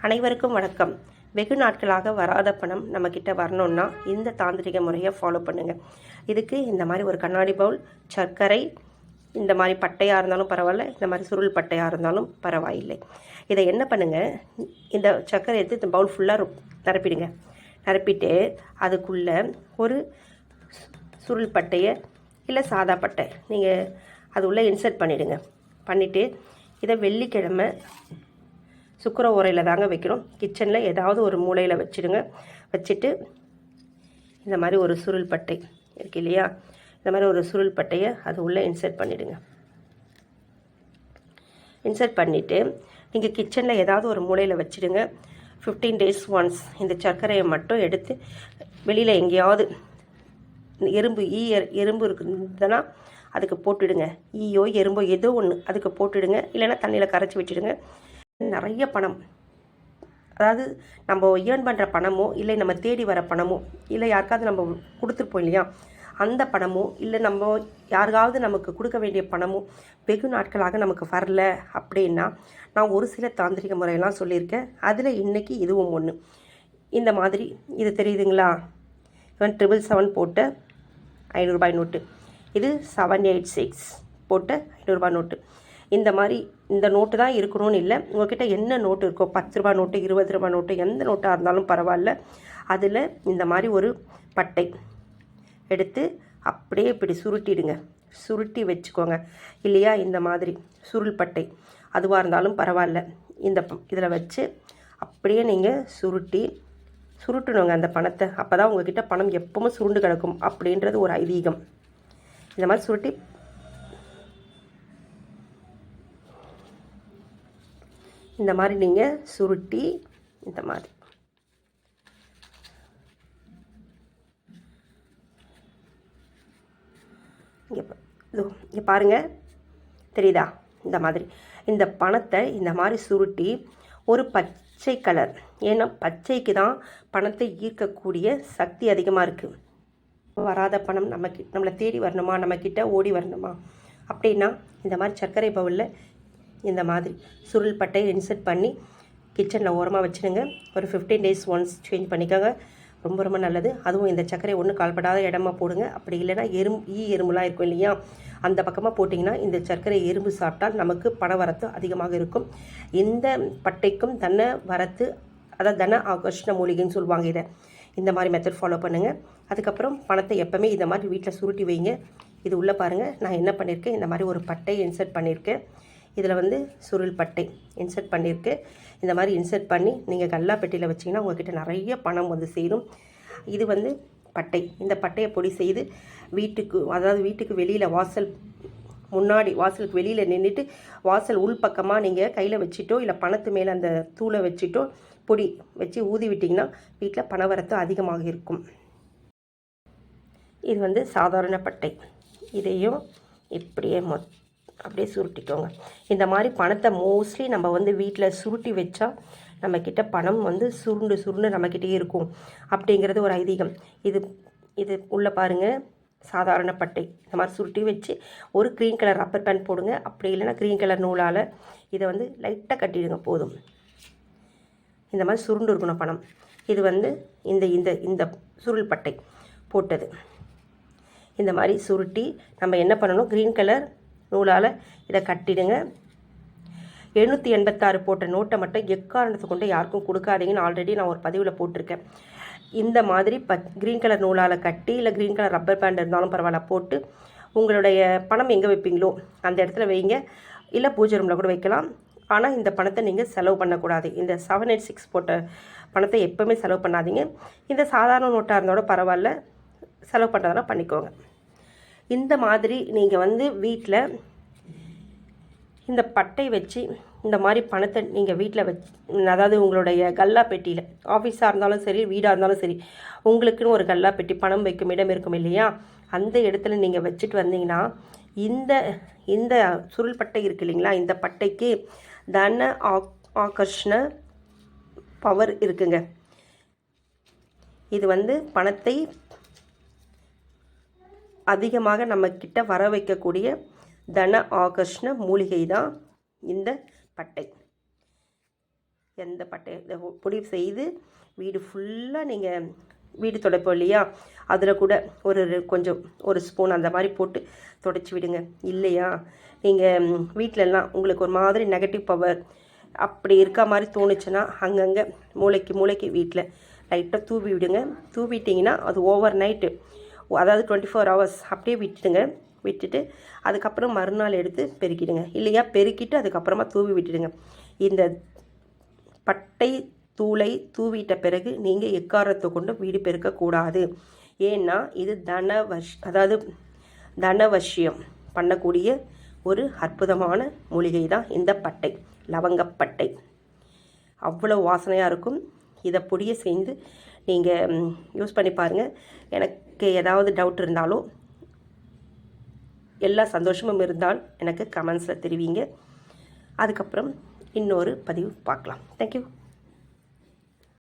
அனைவருக்கும் வணக்கம். வெகு நாட்களாக வராத பணம் நம்மக்கிட்ட வரணுன்னா இந்த தாந்திரிக முறையை ஃபாலோ பண்ணுங்கள். இதுக்கு இந்த மாதிரி ஒரு கண்ணாடி பவுல், சர்க்கரை, இந்த மாதிரி பட்டையாக இருந்தாலும் பரவாயில்ல, இந்த மாதிரி சுருள் பட்டையாக இருந்தாலும் பரவாயில்லை. இதை என்ன பண்ணுங்கள், இந்த சர்க்கரை எடுத்து இந்த பவுல் ஃபுல்லாக நிரப்பிடுங்க. நிரப்பிட்டு அதுக்குள்ளே ஒரு சுருள் பட்டையை இல்லை சாதா பட்டை நீங்கள் அது உள்ளே இன்சர்ட் பண்ணிவிடுங்க. பண்ணிவிட்டு இதை வெள்ளிக்கிழமை சுக்கர உரையில் தாங்க வைக்கணும். கிச்சனில் ஏதாவது ஒரு மூலையில் வச்சுடுங்க. வச்சுட்டு இந்த மாதிரி ஒரு சுருள் பட்டை இருக்கு இல்லையா, இந்த மாதிரி ஒரு சுருள் பட்டையை அது உள்ளே இன்சர்ட் பண்ணிவிடுங்க. இன்சர்ட் பண்ணிவிட்டு நீங்கள் கிச்சனில் ஏதாவது ஒரு மூலையில் வச்சுடுங்க. 15 days ஒன்ஸ் இந்த சர்க்கரையை மட்டும் எடுத்து வெளியில் எங்கேயாவது எறும்பு இருக்குதுன்னா அதுக்கு போட்டுடுங்க. ஈயோ எறும்போ ஏதோ ஒன்று அதுக்கு போட்டுடுங்க. இல்லைன்னா தண்ணியில் கரைச்சி வச்சுடுங்க. நிறைய பணம், அதாவது நம்ம ஏர்ன் பண்ணுற பணமோ இல்லை நம்ம தேடி வர பணமோ இல்லை யாருக்காவது நம்ம கொடுத்துருப்போம் இல்லையா அந்த பணமோ இல்லை நம்ம யாருக்காவது நமக்கு கொடுக்க வேண்டிய பணமோ வெகு நாட்களாக நமக்கு வரல அப்படின்னா நான் ஒரு சில தாந்திரிக முறையெல்லாம் சொல்லியிருக்கேன். அதில் இன்றைக்கி இதுவும் ஒன்று. இந்த மாதிரி இது தெரியுதுங்களா, 777 போட்ட 500 ரூபாய் நோட்டு, இது 786 போட்ட 500 ரூபாய் நோட்டு. இந்த மாதிரி இந்த நோட்டு தான் இருக்கணும்னு இல்லை. உங்கள்கிட்ட என்ன நோட்டு இருக்கோ, 10 ரூபா நோட்டு, 20 ரூபா நோட்டு, எந்த நோட்டாக இருந்தாலும் பரவாயில்ல. அதில் இந்த மாதிரி ஒரு பட்டை எடுத்து அப்படியே இப்படி சுருட்டிடுங்க. சுருட்டி வச்சுக்கோங்க இல்லையா, இந்த மாதிரி சுருள் பட்டை அதுவாக இருந்தாலும் பரவாயில்ல. இதில் வச்சு அப்படியே நீங்கள் சுருட்டணுங்க அந்த பணத்தை. அப்போ தான் உங்கள்கிட்ட பணம் எப்பவும் சுருண்டு கிடக்கும் அப்படின்றது ஒரு ஐதீகம். இந்த மாதிரி சுருட்டி இந்த மாதிரி நீங்கள் சுருட்டி இந்த மாதிரி இங்கே பாருங்கள், தெரியுதா? இந்த மாதிரி இந்த பணத்தை இந்த மாதிரி சுருட்டி ஒரு பச்சை கலர், ஏன்னா பச்சைக்கு தான் பணத்தை ஈர்க்கக்கூடிய சக்தி அதிகமாக இருக்குது. வராத பணம் நம்மளை தேடி வரணுமா, நம்மக்கிட்ட ஓடி வரணுமா அப்படின்னா இந்த மாதிரி சர்க்கரை பவுலில் இந்த மாதிரி சுருள் பட்டையை இன்சர்ட் பண்ணி கிச்சனில் ஓரமாக வச்சுடுங்க. ஒரு 15 days ஒன்ஸ் சேஞ்ச் பண்ணிக்கோங்க. ரொம்ப ரொம்ப நல்லது. அதுவும் இந்த சர்க்கரை ஒன்றும் கால்படாத இடமா போடுங்க. அப்படி இல்லைன்னா எறும்புலாம் இருக்கும் இல்லையா, அந்த பக்கமாக போட்டிங்கன்னா இந்த சர்க்கரை எறும்பு சாப்பிட்டால் நமக்கு பண வரத்து அதிகமாக இருக்கும். இந்த பட்டைக்கும் வரத்து, அதாவது தன ஆகர்ஷண மூலிகைன்னு சொல்லுவாங்க. இதை இந்த மாதிரி மெத்தட் ஃபாலோ பண்ணுங்கள். அதுக்கப்புறம் பணத்தை எப்போவுமே இந்த மாதிரி வீட்டில் சுருட்டி வைங்க. இது உள்ளே பாருங்கள், நான் என்ன பண்ணியிருக்கேன், இந்த மாதிரி ஒரு பட்டையை இன்சர்ட் பண்ணியிருக்கேன். இதில் சுருள் பட்டை இன்சர்ட் பண்ணியிருக்கு. இந்த மாதிரி இன்சர்ட் பண்ணி நீங்கள் கல்லா பெட்டியில் வச்சிங்கன்னா உங்கள்கிட்ட நிறைய பணம் சேரும். இது பட்டை. இந்த பட்டையை பொடி செய்து வீட்டுக்கு வெளியில் வாசலுக்கு வெளியில் நின்றுட்டு வாசல் உள் பக்கமாக நீங்கள் கையில் வச்சுட்டோ இல்லை பணத்து மேலே அந்த தூளை வச்சுட்டோ பொடி வச்சு ஊதி விட்டிங்கன்னா வீட்டில் பணவரத்து அதிகமாக இருக்கும். இது சாதாரண பட்டை. இதையும் இப்படியே அப்படியே சுருட்டிக்கோங்க. இந்த மாதிரி பணத்தை மோஸ்ட்லி நம்ம வீட்டில் சுருட்டி வச்சா நம்மக்கிட்ட பணம் சுருண்டு நம்மக்கிட்டே இருக்கும் அப்படிங்கிறது ஒரு ஐதீகம். இது உள்ளே பாருங்கள், சாதாரண பட்டை. இந்த மாதிரி சுருட்டி வச்சு ஒரு க்ரீன் கலர் ரப்பர் பேண்ட் போடுங்க. அப்படி இல்லைன்னா க்ரீன் கலர் நூலால் இதை லைட்டாக கட்டிடுங்க போதும். இந்த மாதிரி சுருண்டு இருக்கணும் பணம். இது இந்த சுருள் பட்டை போட்டது. இந்த மாதிரி சுருட்டி நம்ம என்ன பண்ணணும், க்ரீன் கலர் நூலால் இதை கட்டிடுங்க. 786 போட்ட நோட்டை மட்டும் எக்காரணத்தை கொண்டு யாருக்கும் கொடுக்காதீங்கன்னு ஆல்ரெடி நான் ஒரு பதிவில் போட்டிருக்கேன். இந்த மாதிரி க்ரீன் கலர் நூலால் கட்டி இல்லை க்ரீன் கலர் ரப்பர் பேண்ட் இருந்தாலும் பரவாயில்ல போட்டு உங்களுடைய பணம் எங்கே வைப்பீங்களோ அந்த இடத்துல வைங்க. இல்லை பூஜை ரூமில் கூட வைக்கலாம். ஆனால் இந்த பணத்தை நீங்கள் செலவு பண்ணக்கூடாது. இந்த 786 போட்ட பணத்தை எப்போவுமே செலவு பண்ணாதீங்க. இந்த சாதாரண நோட்டாக இருந்தாலும் பரவாயில்ல, செலவு பண்ணுறதுனா பண்ணிக்கோங்க. இந்த மாதிரி நீங்கள் வீட்டில் இந்த பட்டை வச்சு இந்த மாதிரி பணத்தை நீங்கள் வீட்டில் அதாவது உங்களுடைய கல்லா பெட்டியில், ஆஃபீஸாக இருந்தாலும் சரி வீடாக இருந்தாலும் சரி, உங்களுக்குன்னு ஒரு கல்லா பெட்டி பணம் வைக்கும் இடம் இருக்கும் இல்லையா, அந்த இடத்துல நீங்கள் வச்சுட்டு வந்தீங்கன்னா இந்த சுருள் பட்டை இருக்குது இல்லைங்களா, இந்த பட்டைக்கு தன ஆகர்ஷண பவர் இருக்குங்க. இது பணத்தை அதிகமாக நம்மக்கிட்ட வர வைக்கக்கூடிய தன ஆகர்ஷண மூலிகை தான் இந்த பட்டை. எந்த பட்டை இந்த பொடி செய்து வீடு ஃபுல்லாக நீங்கள் வீடு துடைப்போம் இல்லையா, அதில் கூட கொஞ்சம் ஒரு ஸ்பூன் அந்த மாதிரி போட்டு துடைச்சி விடுங்க. இல்லையா நீங்கள் வீட்டிலலாம் உங்களுக்கு ஒரு மாதிரி நெகட்டிவ் பவர் அப்படி இருக்க மாதிரி தோணுச்சுன்னா அங்கங்கே மூளைக்கு வீட்டில் லைட்டாக தூவி விடுங்க. தூவிட்டிங்கன்னா அது ஓவர் நைட்டு, அதாவது 24 hours அப்படியே விட்டுட்டு அதுக்கப்புறம் மறுநாள் எடுத்து பெருக்கிடுங்க. இல்லையா பெருக்கிட்டு அதுக்கப்புறமா தூவி விட்டுடுங்க. இந்த பட்டை தூளை தூவிட்ட பிறகு நீங்கள் எக்காரத்தை கொண்டு வீடு பெருக்கக்கூடாது. ஏன்னா இது அதாவது தனவசியம் பண்ணக்கூடிய ஒரு அற்புதமான மூலிகை தான் இந்த பட்டை, லவங்கப்பட்டை. அவ்வளோ வாசனையாக இருக்கும். இதை பொடியை சேர்ந்து நீங்கள் யூஸ் பண்ணி பாருங்கள். எனக்கு ஏதாவது டவுட் இருந்தாலும், எல்லா சந்தோஷமும் இருந்தால் எனக்கு கமெண்ட்ஸில் தெரிவிங்க. அதுக்கப்புறம் இன்னொரு பதிவு பார்க்கலாம். தேங்க்யூ.